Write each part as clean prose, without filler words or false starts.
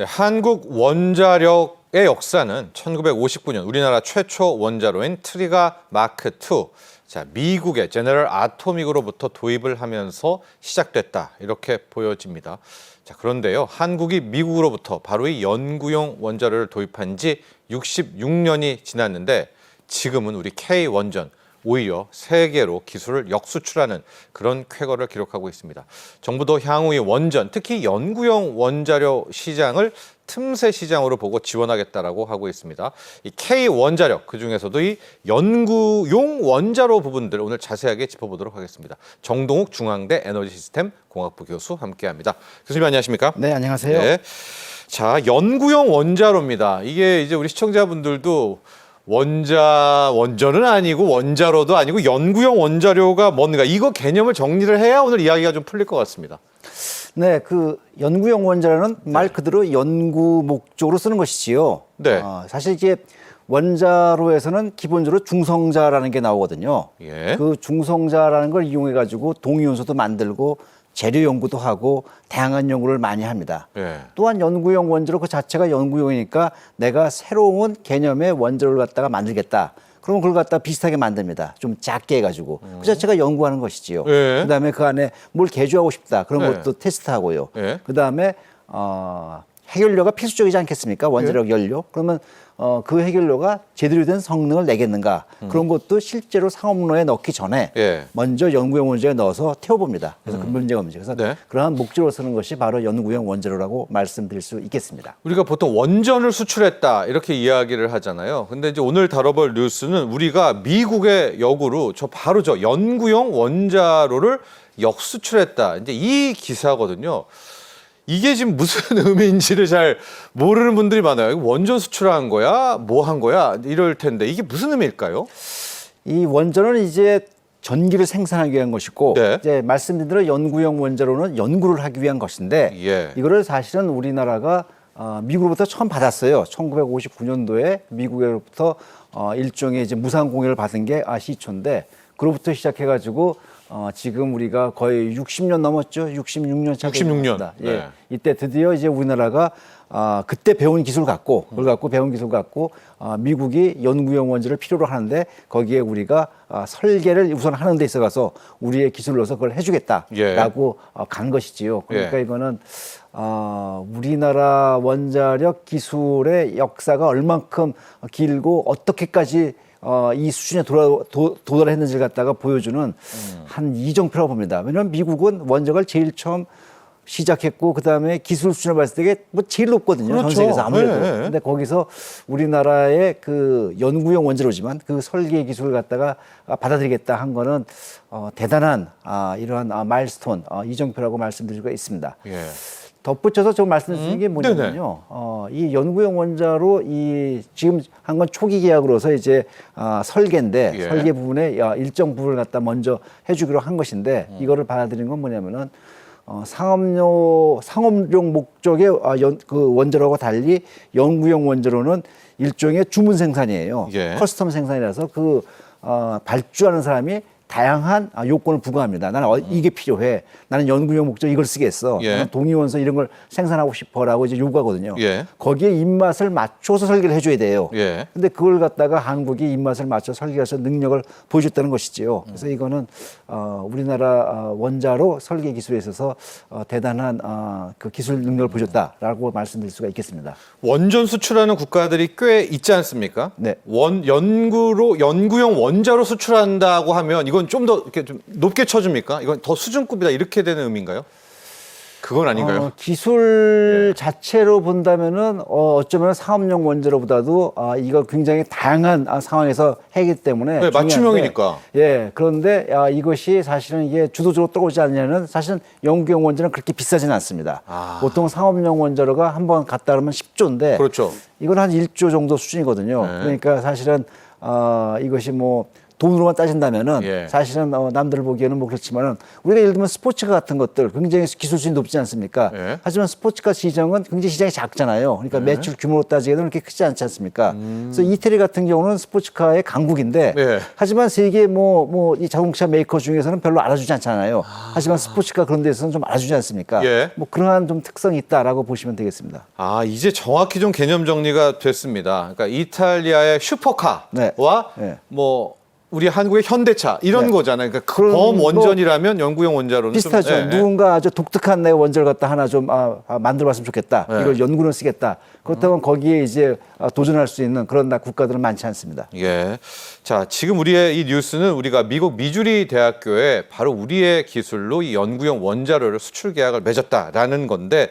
네, 한국 원자력의 역사는 1959년 우리나라 최초 원자로인 트리가 마크 II, 자, 미국의 제너럴 아토믹으로부터 도입을 하면서 시작됐다, 이렇게 보여집니다. 자, 그런데요, 한국이 미국으로부터 바로 이 연구용 원자로를 도입한 지 66년이 지났는데 지금은 우리 K원전, 오히려 세계로 기술을 역수출하는 그런 쾌거를 기록하고 있습니다. 정부도 향후 이 원전, 특히 연구용 원자료 시장을 틈새 시장으로 보고 지원하겠다라고 하고 있습니다. 이 K원자력, 그중에서도 이 연구용 원자로 부분들 오늘 자세하게 짚어보도록 하겠습니다. 정동욱 중앙대 에너지시스템 공학부 교수 함께합니다. 교수님 안녕하십니까? 네, 안녕하세요. 네. 자, 연구용 원자로입니다. 이게 이제 우리 시청자분들도 원전은 아니고 원자로도 아니고 연구용 원자료가 뭔가, 이거 개념을 정리를 해야 오늘 이야기가 좀 풀릴 것 같습니다. 네, 그 연구용 원자로는 말 그대로 연구 목적으로 쓰는 것이지요. 네. 사실 이제 원자로에서는 기본적으로 중성자라는 게 나오거든요. 예. 그 중성자라는 걸 이용해 가지고 동위원소도 만들고 재료 연구도 하고 다양한 연구를 많이 합니다. 예. 또한 연구용 원자로 그 자체가 연구용이니까 내가 새로운 개념의 원자로를 갖다가 만들겠다. 그러면 그걸 갖다가 비슷하게 만듭니다. 좀 작게 해가지고. 그 자체가 연구하는 것이지요. 예. 그다음에 그 안에 뭘 개조하고 싶다. 그런 예. 것도 테스트하고요. 예. 그다음에 해결료가 필수적이지 않겠습니까? 원자력 연료. 그러면 그 해결료가 제대로 된 성능을 내겠는가. 그런 것도 실제로 상업로에 넣기 전에 예. 먼저 연구용 원자로에 넣어서 태워봅니다. 그래서 그 문제가 문제. 그래서 네. 그러한 목적으로 쓰는 것이 바로 연구용 원자로라고 말씀드릴 수 있겠습니다. 우리가 보통 원전을 수출했다 이렇게 이야기를 하잖아요. 근데 이제 오늘 다뤄볼 뉴스는 우리가 미국의 역으로 바로 저 연구용 원자로를 역수출했다. 이제 이 기사거든요. 이게 지금 무슨 의미인지를 잘 모르는 분들이 많아요. 이거 원전 수출한 거야? 뭐 한 거야? 이럴 텐데 이게 무슨 의미일까요? 이 원전은 이제 전기를 생산하기 위한 것이고, 네. 이제 말씀드린 대로 연구용 원자로는 연구를 하기 위한 것인데, 예. 이거를 사실은 우리나라가 미국으로부터 처음 받았어요. 1959년도에 미국으로부터 일종의 이제 무상 공여를 받은 게 시초인데, 그로부터 시작해가지고 지금 우리가 거의 60년 넘었죠. 66년 차. 66년. 예. 네. 이때 드디어 이제 우리나라가 그때 배운 기술 갖고, 그걸 갖고 배운 기술 갖고 미국이 연구용 원자를 필요로 하는데 거기에 우리가 설계를 우선 하는 데 있어서 우리의 기술을 넣어서 그걸 해주겠다라고 간 것이지요. 그러니까 예. 이거는 우리나라 원자력 기술의 역사가 얼만큼 길고 어떻게까지 이 수준에 도달했는지를 갖다가 보여주는 한 이정표라고 봅니다. 왜냐하면 미국은 원자력을 제일 처음 시작했고 그다음에 기술 수준을 봤을 때 뭐 제일 높거든요. 그렇죠. 전 세계에서 아무래도. 네. 근데 거기서 우리나라의 그 연구용 원자로지만 그 설계 기술을 갖다가 받아들이겠다 한 거는 대단한 이러한 마일스톤 이정표라고 말씀드릴 수가 있습니다. 예. 덧붙여서 좀 말씀드리는 게 뭐냐면요. 이 연구용 원자로 지금 한 건 초기 계약으로서 이제 설계인데 예. 설계 부분에 일정 부분을 갖다 먼저 해주기로 한 것인데 이거를 받아들인 건 뭐냐면은 상업용 목적의 그 원자로와 달리 연구용 원자로는 일종의 주문 생산이에요. 예. 커스텀 생산이라서 그 발주하는 사람이 다양한 요건을 부과합니다. 나는 이게 필요해. 나는 연구용 목적 이걸 쓰겠어. 예. 나는 동위원소 이런 걸 생산하고 싶어라고 이제 요구하거든요. 예. 거기에 입맛을 맞춰서 설계를 해줘야 돼요. 예. 근데 그걸 갖다가 한국이 입맛을 맞춰 설계해서 능력을 보여줬다는 것이지요. 그래서 이거는 우리나라 원자로 설계 기술에 있어서 대단한 그 기술 능력을 보여줬다라고 말씀드릴 수가 있겠습니다. 원전 수출하는 국가들이 꽤 있지 않습니까? 네. 연구용 원자로 수출한다고 하면 이건 좀 더 이렇게 좀 높게 쳐줍니까? 이건 더 수준급이다 이렇게 되는 의미인가요? 그건 아닌가요? 기술 자체로 본다면은 어쩌면 상업용 원자로보다도 이거 굉장히 다양한 상황에서 하기 때문에 네, 맞춤형이니까. 예, 그런데 이것이 사실은 이게 주도적으로 떠오르지 않냐면 사실은 연구용 원자는 그렇게 비싸지는 않습니다. 보통 상업용 원자로가 한번 갔다 그러면 10조인데 그렇죠. 이건 한 1조 정도 수준이거든요. 네. 그러니까 사실은 이것이 뭐 돈으로만 따진다면은 예. 사실은 남들 보기에는 뭐 그렇지만은 우리가 예를 들면 스포츠카 같은 것들 굉장히 기술수준이 높지 않습니까? 예. 하지만 스포츠카 시장은 굉장히 시장이 작잖아요. 그러니까 매출 규모로 따지기에는 그렇게 크지 않지 않습니까? 그래서 이태리 같은 경우는 스포츠카의 강국인데 예. 하지만 세계 뭐 이 자동차 메이커 중에서는 별로 알아주지 않잖아요. 하지만 스포츠카 그런 데서는 좀 알아주지 않습니까? 예. 뭐 그러한 좀 특성이 있다라고 보시면 되겠습니다. 아, 이제 정확히 좀 개념 정리가 됐습니다. 그러니까 이탈리아의 슈퍼카와 네. 네. 뭐 우리 한국의 현대차 이런 네. 거잖아요. 그러니까 그런 범원전이라면 연구용 원자로는 비슷하죠. 좀, 예, 예. 누군가 아주 독특한 내 원자를 갖다 하나 좀 만들어봤으면 좋겠다. 네. 이걸 연구로 쓰겠다. 그렇다면 거기에 이제 도전할 수 있는 그런 국가들은 많지 않습니다. 예. 자, 지금 우리의 이 뉴스는 우리가 미국 미주리 대학교에 바로 우리의 기술로 이 연구용 원자로를 수출 계약을 맺었다라는 건데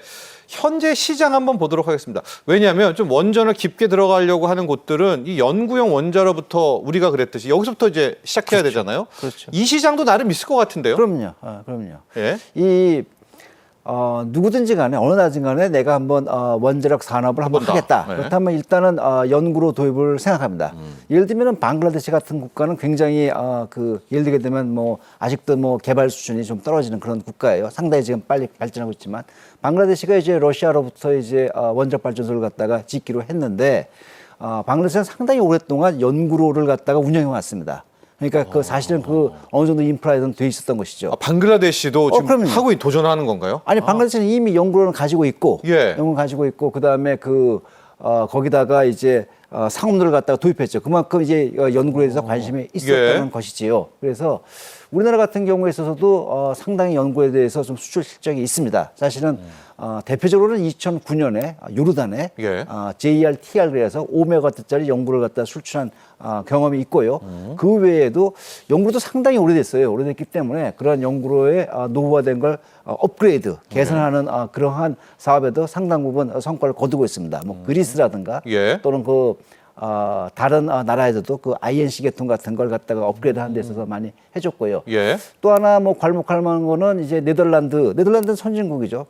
현재 시장 한번 보도록 하겠습니다. 왜냐하면 좀 원전을 깊게 들어가려고 하는 곳들은 이 연구용 원자로부터 우리가 그랬듯이 여기서부터 이제 시작해야 되잖아요. 그렇죠. 이 시장도 나름 있을 것 같은데요. 그럼요. 그럼요. 예. 누구든지 간에 어느 나진 간에 내가 한번 원자력 산업을 한번 더. 하겠다. 네. 그렇다면 일단은 연구로 도입을 생각합니다. 예를 들면 방글라데시 같은 국가는 굉장히 예를 들게 되면 뭐 아직도 뭐 개발 수준이 좀 떨어지는 그런 국가예요. 상당히 지금 빨리 발전하고 있지만 방글라데시가 이제 러시아로부터 이제 원자력 발전소를 갖다가 짓기로 했는데 방글라데시는 상당히 오랫동안 연구로를 갖다가 운영해 왔습니다. 그러니까 사실은 어느 정도 인프라에는 돼 있었던 것이죠. 아, 방글라데시도 지금 그럼요. 하고 도전하는 건가요? 아니 방글라데시는 이미 연구로는 가지고 있고, 예. 연구 가지고 있고 그다음에 거기다가 이제 상업로를 갖다가 도입했죠. 그만큼 이제 연구에 대해서 관심이 있었다는 예. 것이지요. 그래서 우리나라 같은 경우에 있어서도 상당히 연구에 대해서 좀 수출 실적이 있습니다. 사실은 대표적으로는 2009년에 요르단에 예. JRTR 그래서 5메가와트짜리 연구를 갖다 수출한 경험이 있고요. 그 외에도 연구도 상당히 오래됐어요. 오래됐기 때문에 그런 연구로의 노후화된 걸 업그레이드, 개선하는 그러한 사업에도 상당 부분 성과를 거두고 있습니다. 뭐 그리스라든가 예. 또는 다른 나라에서도 그 INC 계통 같은 걸 갖다가 업그레이드하는 데 있어서 많이 해줬고요. 예. 또 하나 뭐 괄목할 만한 거는 이제 네덜란드는 선진국이죠.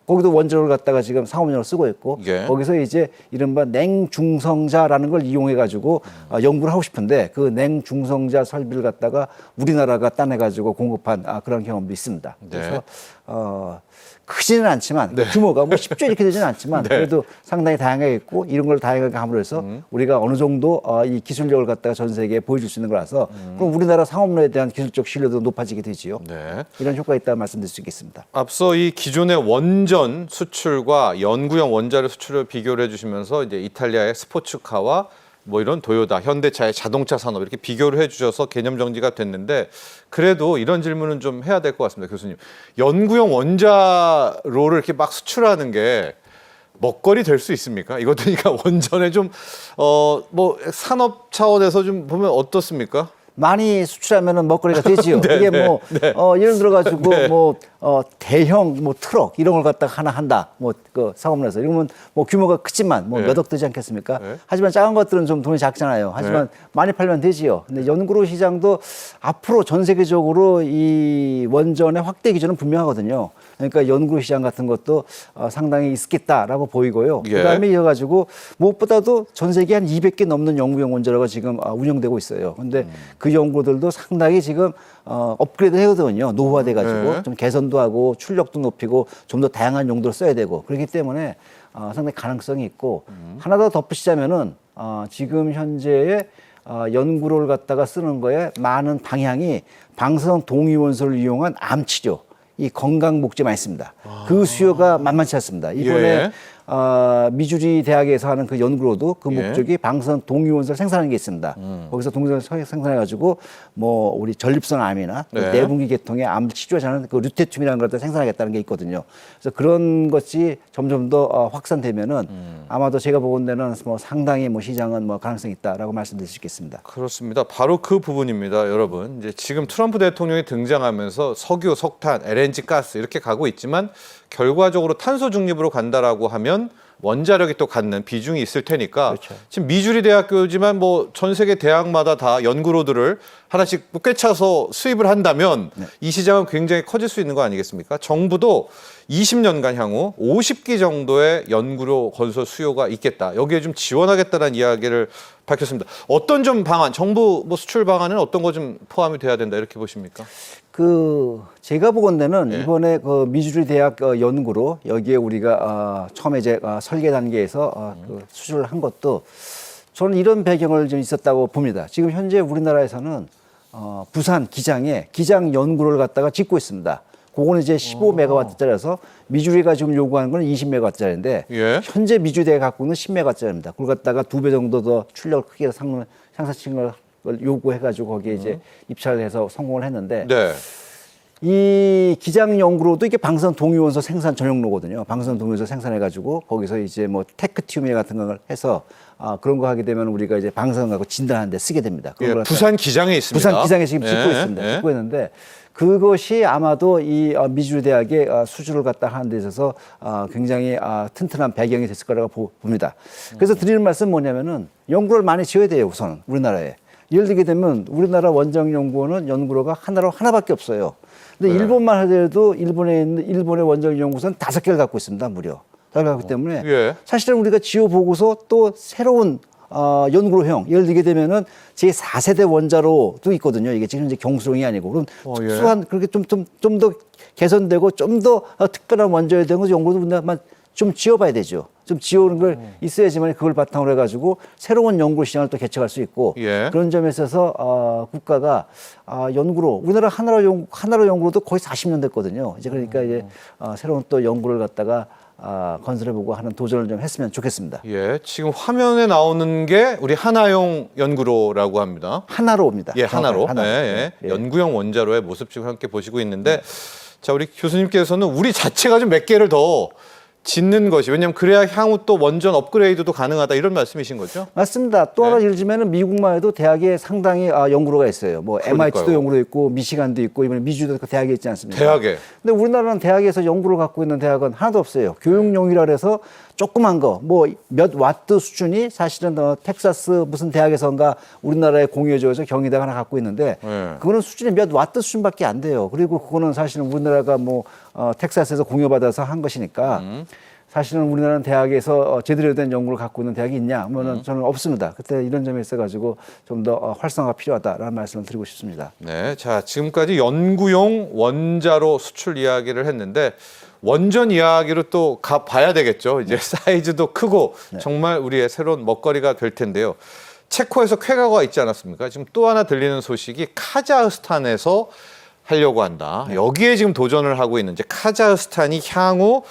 거기도 원자로를 갖다가 지금 상업용으로 쓰고 있고 예. 거기서 이제 이른바 냉중성자라는 걸 이용해 가지고 연구를 하고 싶은데 그 냉중성자 설비를 갖다가 우리나라가 따내 가지고 공급한 그런 경험도 있습니다. 네. 그래서 크지는 않지만 규모가 뭐 10조 이렇게 되지는 않지만 네. 그래도 상당히 다양하게 있고 이런 걸 다양하게 함으로 해서 우리가 어느 정도 이 기술력을 갖다가 전 세계에 보여줄 수 있는 거라서 그럼 우리나라 상업로에 대한 기술적 신뢰도 높아지게 되지요. 네. 이런 효과가 있다고 말씀드릴 수 있겠습니다. 앞서 이 기존의 원전 수출과 연구용 원자력 수출을 비교를 해주시면서 이제 이탈리아의 스포츠카와 뭐 이런 도요타, 현대차의 자동차 산업 이렇게 비교를 해주셔서 개념 정리가 됐는데 그래도 이런 질문은 좀 해야 될 것 같습니다, 교수님. 연구용 원자로를 이렇게 막 수출하는 게 먹거리 될 수 있습니까? 이것도 그러니까 원전에 좀 뭐 산업 차원에서 좀 보면 어떻습니까? 많이 수출하면은 먹거리가 되지요. 네, 이게 네, 뭐 예를 들어 가지고 대형 트럭 이런 걸 갖다가 하나 한다. 상업로에서 이러면 뭐 규모가 크지만 네. 몇 억 되지 않겠습니까? 네. 하지만 작은 것들은 좀 돈이 작잖아요. 하지만 많이 팔면 되지요. 근데 연구로 시장도 앞으로 전 세계적으로 이 원전의 확대 기조는 분명하거든요. 그러니까 연구로 시장 같은 것도 상당히 있겠다라고 보이고요. 예. 그다음에 이어가지고 무엇보다도 전 세계 한 200개 넘는 연구용 원자로가 지금 운영되고 있어요. 근데 그 연구들도 상당히 지금 업그레이드 해거든요. 노후화돼 가지고 네. 좀 개선도 하고 출력도 높이고 좀 더 다양한 용도로 써야 되고 그렇기 때문에 상당히 가능성이 있고 하나 더 덧붙이자면은 지금 현재의 연구로를 갖다가 쓰는 거에 많은 방향이 방사성 동위원소를 이용한 암 치료 이 건강 목적이 많이 있습니다. 그 수요가 만만치 않습니다. 이번에 예. 미주리 대학에서 하는 그 연구로도 그 예. 목적이 방사성 동위원소를 생산하는 게 있습니다. 거기서 동위원소를 생산해가지고 뭐 우리 전립선 암이나 네. 내분기 계통의 암 치료하는 그 류테툼이라는 걸 생산하겠다는 게 있거든요. 그래서 그런 것이 점점 더 확산되면은 아마도 제가 보건대는 뭐 상당히 뭐 시장은 뭐 가능성이 있다라고 말씀드릴 수 있겠습니다. 그렇습니다. 바로 그 부분입니다, 여러분. 이제 지금 트럼프 대통령이 등장하면서 석유, 석탄, LNG 가스 이렇게 가고 있지만 결과적으로 탄소 중립으로 간다라고 하면 원자력이 또 갖는 비중이 있을 테니까 그렇죠. 지금 미주리 대학교지만 뭐 전 세계 대학마다 다 연구로들을 하나씩 꿰차서 수입을 한다면 이 시장은 굉장히 커질 수 있는 거 아니겠습니까? 정부도 20년간 향후 50기 정도의 연구로 건설 수요가 있겠다. 여기에 좀 지원하겠다는 이야기를 밝혔습니다. 어떤 좀 방안, 정부 뭐 수출 방안은 어떤 거 좀 포함이 돼야 된다 이렇게 보십니까? 제가 보건대는 예. 이번에 미주리 대학 연구로 여기에 우리가 처음에 이제 설계 단계에서 수주를 한 것도 저는 이런 배경을 좀 있었다고 봅니다. 지금 현재 우리나라에서는 부산 기장에 기장 연구를 갖다가 짓고 있습니다. 그거는 이제 15메가와트짜리라서 미주리가 지금 요구하는 건 20메가와트짜리인데 예. 현재 미주리가 갖고 있는 10메가와트짜리입니다. 그걸 갖다가 2배 정도 더 출력을 크게 상사층을 요구해가지고 거기에 이제 입찰을 해서 성공을 했는데 네. 이 기장 연구로도 이게 방사선 동위원소 생산 전용로거든요. 방사선 동위원소 생산해가지고 거기서 이제 뭐 테크티우메 같은 걸 해서 그런 거 하게 되면 우리가 이제 방사선 갖고 진단하는데 쓰게 됩니다. 예, 그걸 부산 기장에 있습니다. 부산 기장에 지금 짓고 예, 있습니다. 예. 짓고 있는데 그것이 아마도 이 미주리 대학의 수주를 갖다 하는 데 있어서 굉장히 튼튼한 배경이 됐을 거라고 봅니다. 그래서 드리는 말씀 뭐냐면은 연구를 많이 지어야 돼요. 우선 우리나라에. 예를 들게 되면 우리나라 원자력연구원은 연구로가 하나밖에 없어요. 근데 네. 일본만 하더라도 일본에 있는 일본의 원자력연구소는 5개를 갖고 있습니다. 무려. 5개를 갖고 있기 때문에 예. 사실은 우리가 지어 보고서 또 새로운 연구로형 예를 들게 되면은 제 4세대 원자로도 있거든요. 이게 지금 이제 경수용이 아니고 그럼 예. 특수한 그렇게 좀 더 개선되고 좀 더 특별한 원자로에 대한 거 연구도 우리나라만 좀 지어봐야 되죠. 좀 지어오는 걸 있어야지만 그걸 바탕으로 해가지고 새로운 연구 시장을 또 개척할 수 있고 예. 그런 점에 있어서 국가가 연구로 우리나라 하나로 연구로도 거의 40년 됐거든요. 이제 그러니까 이제 새로운 또 연구를 갖다가 건설해보고 하는 도전을 좀 했으면 좋겠습니다. 예, 지금 화면에 나오는 게 우리 하나용 연구로라고 합니다. 하나로입니다. 예, 하나로. 하나로. 예, 예. 예. 연구용 원자로의 모습 지금 함께 보시고 있는데, 자, 우리 교수님께서는 우리 자체가 좀 몇 개를 더 짓는 것이, 왜냐하면 그래야 향후 또 원전 업그레이드도 가능하다 이런 말씀이신 거죠? 맞습니다. 또 하나 예를 들면 미국만 해도 대학에 상당히 연구로가 있어요. 뭐 그러니까요. MIT도 연구로 있고 미시간도 있고 이번에 미주도 대학에 있지 않습니까? 대학에. 근데 우리나라는 대학에서 연구를 갖고 있는 대학은 하나도 없어요. 교육용이라 그래서 조그만 거, 뭐 몇 와트 수준이 사실은 텍사스 무슨 대학에서인가 우리나라에 공유해줘서 경희대가 하나 갖고 있는데 그거는 수준이 몇 와트 수준밖에 안 돼요. 그리고 그거는 사실은 우리나라가 뭐 텍사스에서 공유받아서 한 것이니까 사실은 우리나라는 대학에서 제대로 된 연구를 갖고 있는 대학이 있냐 하면은 저는 없습니다. 그때 이런 점에 있어가지고 좀 더 활성화가 필요하다라는 말씀을 드리고 싶습니다. 네, 자, 지금까지 연구용 원자로 수출 이야기를 했는데, 원전 이야기로 또 가봐야 되겠죠. 이제 사이즈도 크고 정말 우리의 새로운 먹거리가 될 텐데요. 체코에서 쾌가가 있지 않았습니까? 지금 또 하나 들리는 소식이 카자흐스탄에서 하려고 한다. 여기에 지금 도전을 하고 있는지 카자흐스탄이 향후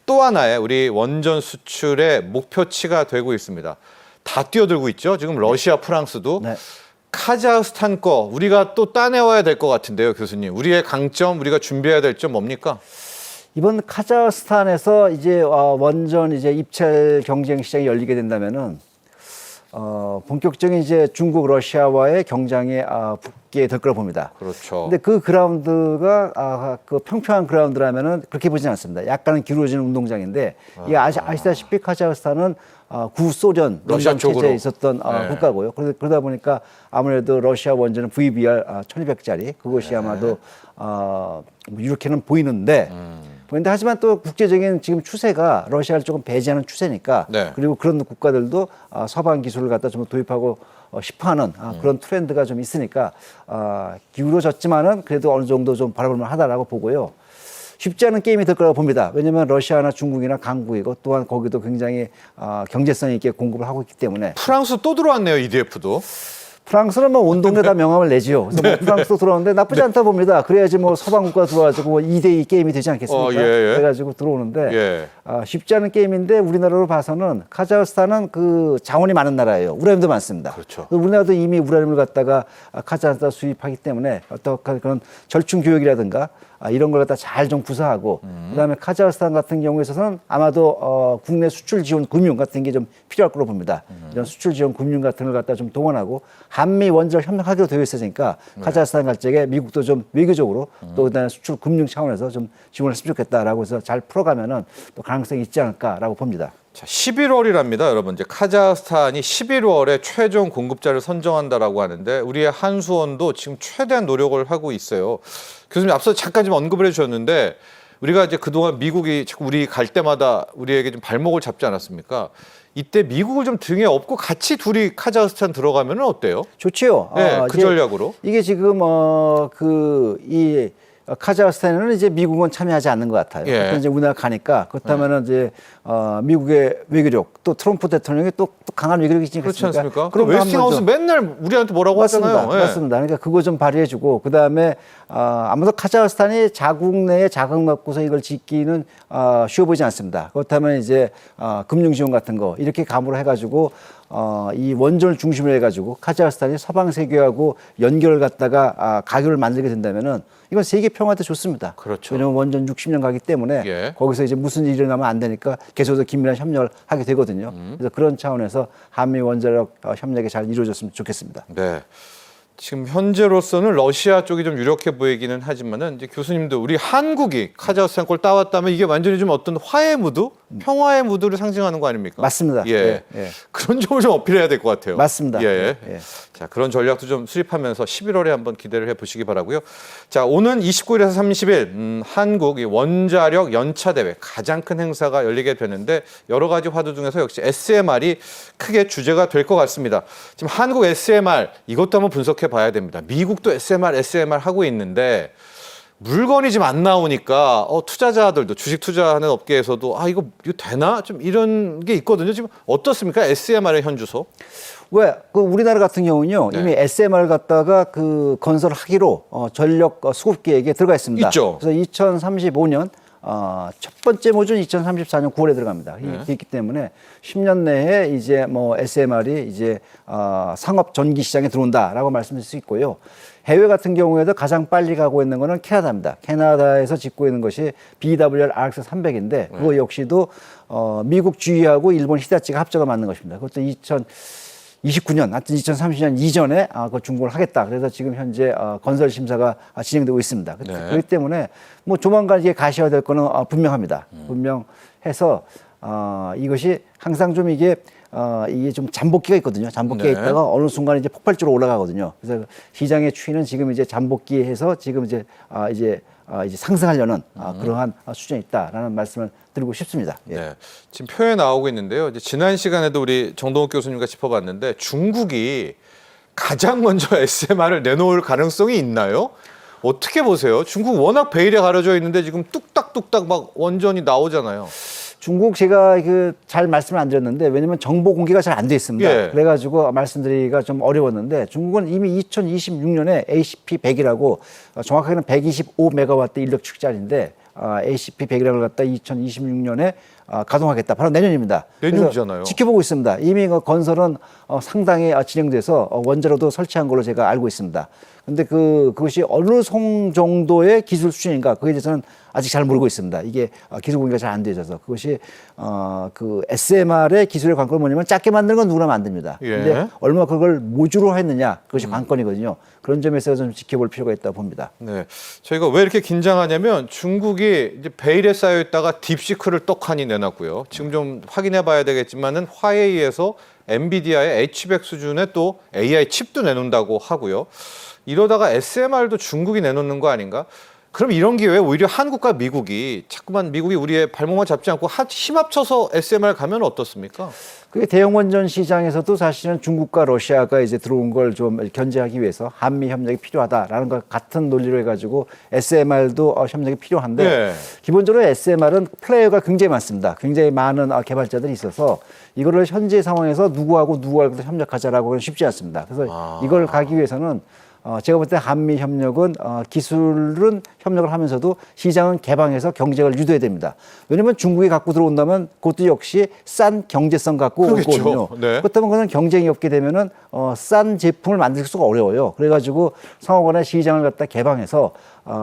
또 하나의 우리 원전 수출의 목표치가 되고 있습니다. 다 뛰어들고 있죠. 지금 러시아, 프랑스도. 네. 카자흐스탄 거 우리가 또 따내와야 될 것 같은데요, 교수님. 우리의 강점, 우리가 준비해야 될 점 뭡니까? 이번 카자흐스탄에서 이제 원전 이제 입찰 경쟁 시장이 열리게 된다면은 본격적인 이제 중국, 러시아와의 경쟁에 붙게 될 거라 봅니다. 그렇죠. 근데 그 그라운드가 그 평평한 그라운드라면은 그렇게 보지는 않습니다. 약간은 기울어지는 운동장인데 이게 아시다시피 카자흐스탄은 구소련 러시아 원전 쪽으로. 체제에 있었던 네. 국가고요. 그러다 보니까 아무래도 러시아 원전은 VBR 1200짜리 그것이 아마도 이렇게는 보이는데 하지만 또 국제적인 지금 추세가 러시아를 조금 배제하는 추세니까 네. 그리고 그런 국가들도 서방 기술을 갖다 좀 도입하고 싶어하는 그런 트렌드가 좀 있으니까 기울어졌지만은 그래도 어느 정도 좀 바라볼 만하다라고 보고요. 쉽지 않은 게임이 될 거라고 봅니다. 왜냐하면 러시아나 중국이나 강국이고 또한 거기도 굉장히 경제성 있게 공급을 하고 있기 때문에 프랑스 또 들어왔네요, EDF도. 프랑스는 뭐 온 동네 다 명함을 내지요. 그래서 뭐 프랑스도 들어오는데 나쁘지 않다 봅니다. 그래야지 뭐 서방 국가 들어와가지고 뭐 2대2 게임이 되지 않겠습니까? 예, 예. 그래가지고 들어오는데 예. 쉽지 않은 게임인데 우리나라로 봐서는 카자흐스탄은 그 자원이 많은 나라예요. 우라늄도 많습니다. 그렇죠. 우리나라도 이미 우라늄을 갖다가 카자흐스탄 수입하기 때문에 어떤 그런 절충 교역이라든가 이런 걸 갖다 잘 좀 구사하고 그다음에 카자흐스탄 같은 경우에 있어서는 아마도 국내 수출 지원 금융 같은 게 좀 필요할 거로 봅니다. 이런 수출 지원 금융 같은 걸 갖다 좀 동원하고 한미 원자력 협력하기로 되어 있으니까 카자흐스탄 갈 적에 미국도 좀 외교적으로 또 그다음에 수출 금융 차원에서 좀 지원을 했으면 좋겠다라고 해서 잘 풀어가면은 또 가능성이 있지 않을까라고 봅니다. 자, 11월이랍니다, 여러분. 이제 카자흐스탄이 11월에 최종 공급자를 선정한다라고 하는데 우리의 한수원도 지금 최대한 노력을 하고 있어요. 교수님 앞서 잠깐 좀 언급을 해주셨는데 우리가 이제 그동안 미국이 자꾸 우리 갈 때마다 우리에게 좀 발목을 잡지 않았습니까? 이때 미국을 좀 등에 업고 같이 둘이 카자흐스탄 들어가면 어때요? 좋지요. 네, 그 전략으로. 이게 지금 이 카자흐스탄에는 이제 미국은 참여하지 않는 것 같아요. 예. 이제 우리나라 가니까 그렇다면은 이제 미국의 외교력 또 트럼프 대통령이 또 강한 외교력이지 그렇지 않습니까? 그럼 웨스팅하우스 맨날 우리한테 뭐라고 맞습니다. 하잖아요. 예. 맞습니다. 그러니까 그거 좀 발휘해주고 그 다음에 아무도 카자흐스탄이 자국 내에 자금 갖고서 이걸 짓기는 쉬워 보이지 않습니다. 그렇다면 이제 금융 지원 같은 거 이렇게 감으로 해가지고 이 원전을 중심으로 해가지고 카자흐스탄이 서방 세계하고 연결을 갖다가 가교를 만들게 된다면은 이건 세계 평화한테 좋습니다. 그렇죠. 왜냐하면 원전 60년 가기 때문에 예. 거기서 이제 무슨 일이 일어나면 안 되니까 계속해서 긴밀한 협력을 하게 되거든요. 그래서 그런 차원에서 한미 원자력 협력이 잘 이루어졌으면 좋겠습니다. 네. 지금 현재로서는 러시아 쪽이 좀 유력해 보이기는 하지만은 이제 교수님도 우리 한국이 카자흐스탄 걸 따왔다면 이게 완전히 좀 어떤 화해 무드, 평화의 무드를 상징하는 거 아닙니까? 맞습니다. 예. 예, 예. 그런 점을 좀 어필해야 될 것 같아요. 맞습니다. 예. 예. 자, 그런 전략도 좀 수립하면서 11월에 한번 기대를 해보시기 바라고요. 자, 오는 29일에서 30일 한국 이 원자력 연차 대회 가장 큰 행사가 열리게 되는데 여러 가지 화두 중에서 역시 SMR이 크게 주제가 될 것 같습니다. 지금 한국 SMR 이것도 한번 분석해 봐야 됩니다. 미국도 SMR 하고 있는데 물건이 지금 안 나오니까 투자자들도 주식 투자하는 업계에서도 이거 되나? 좀 이런 게 있거든요. 지금 어떻습니까? SMR의 현주소? 왜? 그 우리나라 같은 경우는요, 네. 이미 SMR 갖다가 그 건설하기로 전력 수급 계획에 들어가 있습니다. 있죠. 그래서 2035년 첫 번째 모듈 2034년 9월에 들어갑니다. 네. 그렇기 때문에 10년 내에 이제 뭐 SMR이 이제 상업 전기 시장에 들어온다라고 말씀드릴 수 있고요. 해외 같은 경우에도 가장 빨리 가고 있는 거는 캐나다입니다. 캐나다에서 짓고 있는 것이 BWR RX 300인데 그거 역시도 미국 GE하고 일본 히다치가 합작을 만든 것입니다. 그것도 2029년, 하여튼 2030년 이전에 그 중공을 하겠다. 그래서 지금 현재 건설 심사가 진행되고 있습니다. 네. 그렇기 때문에 뭐 조만간 이게 가셔야 될 거는 분명합니다. 분명해서 이것이 항상 좀 이게 좀 잠복기가 있거든요. 잠복기가 네. 있다가 어느 순간 이제 폭발적으로 올라가거든요. 그래서 시장의 추이는 지금 이제 잠복기에서 지금 이제 상승하려는 그러한 수준이 있다라는 말씀을 드리고 싶습니다. 예. 네. 지금 표에 나오고 있는데요. 이제 지난 시간에도 우리 정동욱 교수님과 짚어봤는데 중국이 가장 먼저 SMR을 내놓을 가능성이 있나요? 어떻게 보세요? 중국 워낙 베일에 가려져 있는데 지금 뚝딱뚝딱 막 원전이 나오잖아요. 중국 제가 잘 말씀을 안 드렸는데 왜냐면 정보 공개가 잘 안 돼 있습니다. 예. 그래가지고 말씀드리기가 좀 어려웠는데 중국은 이미 2026년에 ACP100이라고 정확하게는 125메가와트 인력 축자리인데 ACP100이라고 갖다 2026년에 가동하겠다. 바로 내년입니다. 내년이잖아요. 지켜보고 있습니다. 이미 그 건설은 상당히 진행돼서 원자로도 설치한 걸로 제가 알고 있습니다. 근데 그것이 어느 정도의 기술 수준인가 그에 대해서는 아직 잘 모르고 있습니다. 이게 기술 공개가 잘 안 되어서 그것이 그 SMR의 기술의 관건은 뭐냐면 작게 만드는 건 누구나 만듭니다. 예. 근데 얼마 그걸 모듈로 했느냐 그것이 관건이거든요. 그런 점에서 좀 지켜볼 필요가 있다고 봅니다. 네, 저희가 왜 이렇게 긴장하냐면 중국이 이제 베일에 쌓여 있다가 딥시크를 떡하니 내놨고요. 지금 좀 확인해봐야 되겠지만은 화웨이에서 엔비디아의 H100 수준의 또 AI 칩도 내놓는다고 하고요. 이러다가 SMR도 중국이 내놓는 거 아닌가? 그럼 이런 기회에 오히려 한국과 미국이 자꾸만 미국이 우리의 발목만 잡지 않고 힘 합쳐서 SMR 가면 어떻습니까? 그게 대형 원전 시장에서도 사실은 중국과 러시아가 이제 들어온 걸 좀 견제하기 위해서 한미 협력이 필요하다라는 것 같은 논리로 해가지고 SMR도 협력이 필요한데 네. 기본적으로 SMR은 플레이어가 굉장히 많습니다. 굉장히 많은 개발자들이 있어서 이거를 현재 상황에서 누구하고 협력하자라고는 쉽지 않습니다. 그래서 이걸 가기 위해서는 제가 볼 때 한미 협력은 기술은 협력을 하면서도 시장은 개방해서 경쟁을 유도해야 됩니다. 왜냐하면 중국이 갖고 들어온다면 그것도 역시 싼 경제성 갖고 올 그렇겠죠. 거거든요. 네. 그렇다면 그는 경쟁이 없게 되면은 싼 제품을 만들 수가 어려워요. 그래가지고 상호간의 시장을 갖다 개방해서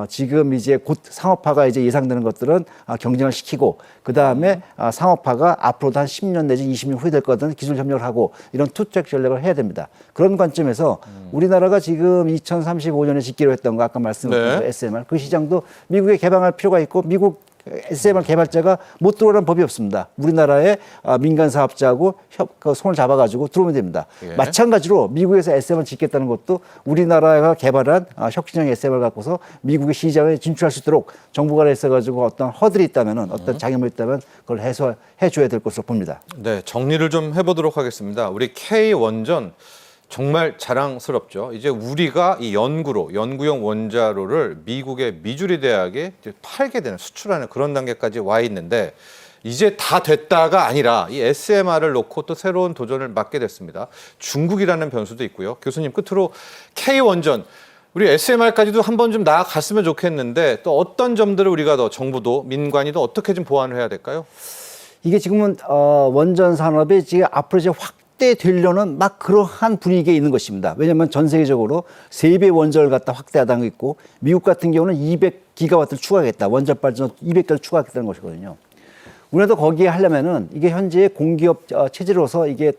지금 이제 곧 상업화가 이제 예상되는 것들은 경쟁을 시키고 그 다음에 상업화가 앞으로도 한 10년 내지 20년 후에 될 거든 기술 협력을 하고 이런 투트랙 전략을 해야 됩니다. 그런 관점에서 우리나라가 지금 2035년에 짓기로 했던 거 아까 말씀드린 네. SMR 그 시장도 미국에 개방할 필요가 있고 미국 SMR 개발자가 못 들어오라는 법이 없습니다. 우리나라의 민간 사업자하고 손을 잡아가지고 들어오면 됩니다. 예. 마찬가지로 미국에서 SMR 짓겠다는 것도 우리나라가 개발한 혁신형 SMR 갖고서 미국의 시장에 진출할 수 있도록 정부가 있어가지고 어떤 허들이 있다면은 어떤 장애물이 있다면 그걸 해소해줘야 될 것으로 봅니다. 네, 정리를 좀 해보도록 하겠습니다. 우리 K원전 정말 자랑스럽죠. 이제 우리가 이 연구용 원자로를 미국의 미주리 대학에 팔게 되는, 수출하는 그런 단계까지 와 있는데 이제 다 됐다가 아니라 이 SMR을 놓고 또 새로운 도전을 맞게 됐습니다. 중국이라는 변수도 있고요. 교수님, 끝으로 K원전, 우리 SMR까지도 한번 좀 나아갔으면 좋겠는데 또 어떤 점들을 우리가 더 정부도 민관이 더 어떻게 좀 보완을 해야 될까요? 이게 지금은 원전 산업이 지금 앞으로 이제 확대되려는 막 그러한 분위기에 있는 것입니다. 왜냐하면 전 세계적으로 3배 원전을 갖다 확대하다는 게 있고 미국 같은 경우는 200기가와트를 추가하겠다. 원전 발전 200개를 추가하겠다는 것이거든요. 우리나라도 거기에 하려면은 이게 현재 공기업 체제로서 이게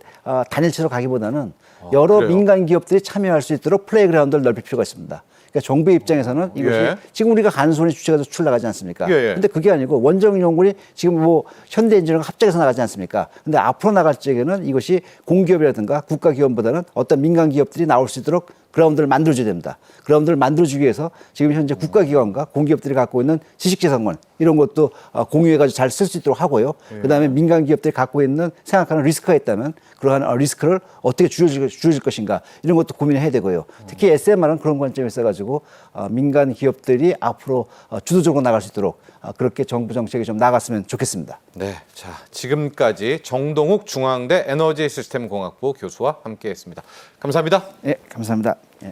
단일체로 가기보다는 여러 그래요? 민간 기업들이 참여할 수 있도록 플레이그라운드를 넓힐 필요가 있습니다. 그러니까 정부의 입장에서는 이것이 예. 지금 우리가 간손히 주체가 출나가지 않습니까? 예, 예. 근데 그게 아니고 원정연구원이 지금 뭐 현대엔지니어가 합작해서 나가지 않습니까? 근데 앞으로 나갈 적에는 이것이 공기업이라든가 국가기업보다는 어떤 민간 기업들이 나올 수 있도록 그라운드를 만들어줘야 됩니다. 그라운드를 만들어주기 위해서 지금 현재 국가기관과 공기업들이 갖고 있는 지식재산권 이런 것도 공유해가지고 잘 쓸 수 있도록 하고요. 그다음에 민간 기업들이 갖고 있는 생각하는 리스크가 있다면 그러한 리스크를 어떻게 줄여줄 것인가 이런 것도 고민해야 되고요. 특히 SMR은 그런 관점에 있어가지고 민간 기업들이 앞으로 주도적으로 나갈 수 있도록 그렇게 정부 정책이 좀 나갔으면 좋겠습니다. 네, 자, 지금까지 정동욱 중앙대 에너지 시스템 공학부 교수와 함께했습니다. 감사합니다. 네, 감사합니다. 예.